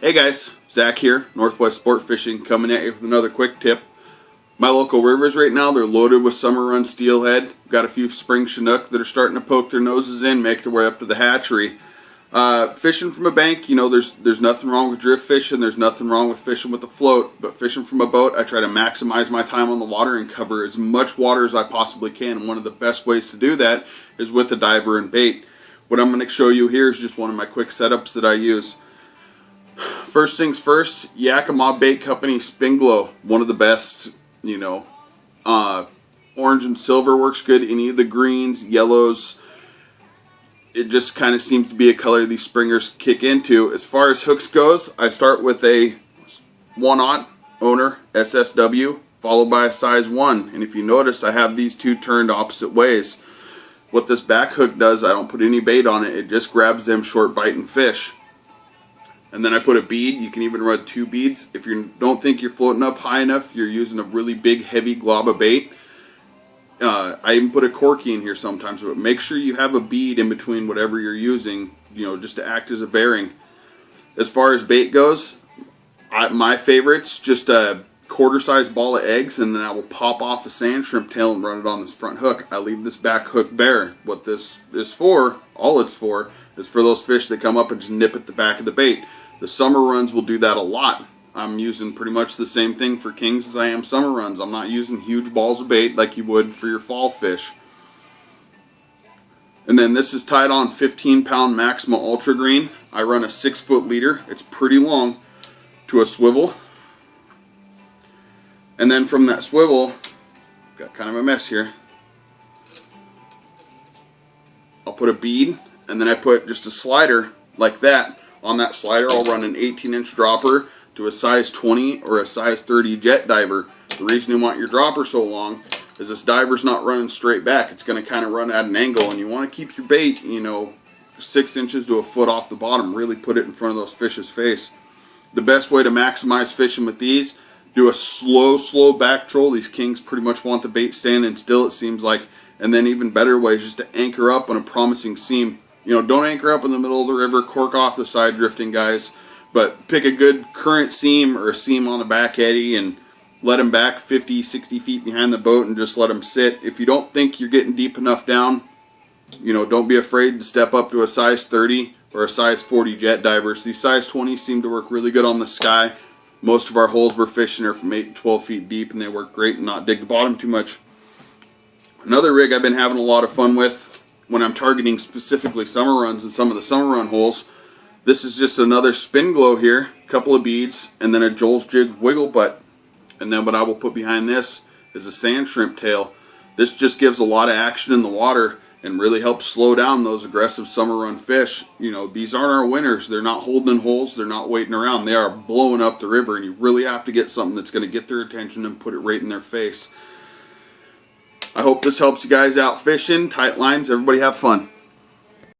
Hey guys, Zach here, North West Sportfishing, coming at you with another quick tip. My local rivers right now, they're loaded with summer run steelhead. Got a few spring Chinook that are starting to poke their noses in, make their way up to the hatchery. Fishing from a bank, you know, there's nothing wrong with drift fishing, there's nothing wrong with fishing with a float, but fishing from a boat, I try to maximize my time on the water and cover as much water as I possibly can. And one of the best ways to do that is with a diver and bait. What I'm going to show you here is just one of my quick setups that I use. First things first, Yakima Bait Company Sping, one of the best, you know. Orange and silver works good. Any of the greens, yellows, it just kind of seems to be a color these springers kick into. As far as hooks goes, I start with a 1/0 owner SSW followed by a size 1. And if you notice, I have these two turned opposite ways. What this back hook does, I don't put any bait on it. It just grabs them short biting fish. And then I put a bead. You can even run 2 beads. If you don't think you're floating up high enough, you're using a really big, heavy glob of bait. I even put a corky in here sometimes, but make sure you have a bead in between whatever you're using, you know, just to act as a bearing. As far as bait goes, my favorite's just a quarter-sized ball of eggs, and then I will pop off a sand shrimp tail and run it on this front hook. I leave this back hook bare. What this is for, all it's for, is for those fish that come up and just nip at the back of the bait. The summer runs will do that a lot. I'm using pretty much the same thing for kings as I am summer runs. I'm not using huge balls of bait like you would for your fall fish. And then this is tied on 15-pound Maxima Ultra Green. I run a 6-foot leader. It's pretty long, to a swivel. And then from that swivel, got kind of a mess here, I'll put a bead, and then I put just a slider like that. On that slider, I'll run an 18-inch dropper to a size 20 or a size 30 jet diver. The reason you want your dropper so long is this diver's not running straight back. It's going to kind of run at an angle, and you want to keep your bait, you know, 6 inches to a foot off the bottom. Really put it in front of those fish's face. The best way to maximize fishing with these, do a slow back troll. These kings pretty much want the bait standing still, it seems like. And then even better way is just to anchor up on a promising seam. You know, don't anchor up in the middle of the river, cork off the side drifting, guys. But pick a good current seam or a seam on the back eddy and let them back 50, 60 feet behind the boat and just let them sit. If you don't think you're getting deep enough down, you know, don't be afraid to step up to a size 30 or a size 40 jet divers. These size 20s seem to work really good on the sky. Most of our holes we're fishing are from 8 to 12 feet deep, and they work great and not dig the bottom too much. Another rig I've been having a lot of fun with when I'm targeting specifically summer runs and some of the summer run holes, this is just another spin glow here, a couple of beads, and then a Joel's Jig wiggle butt. And then what I will put behind this is a sand shrimp tail. This just gives a lot of action in the water and really helps slow down those aggressive summer run fish. You know, these aren't our winners. They're not holding in holes. They're not waiting around. They are blowing up the river, and you really have to get something that's going to get their attention and put it right in their face. I hope this helps you guys out fishing. Tight lines. Everybody have fun.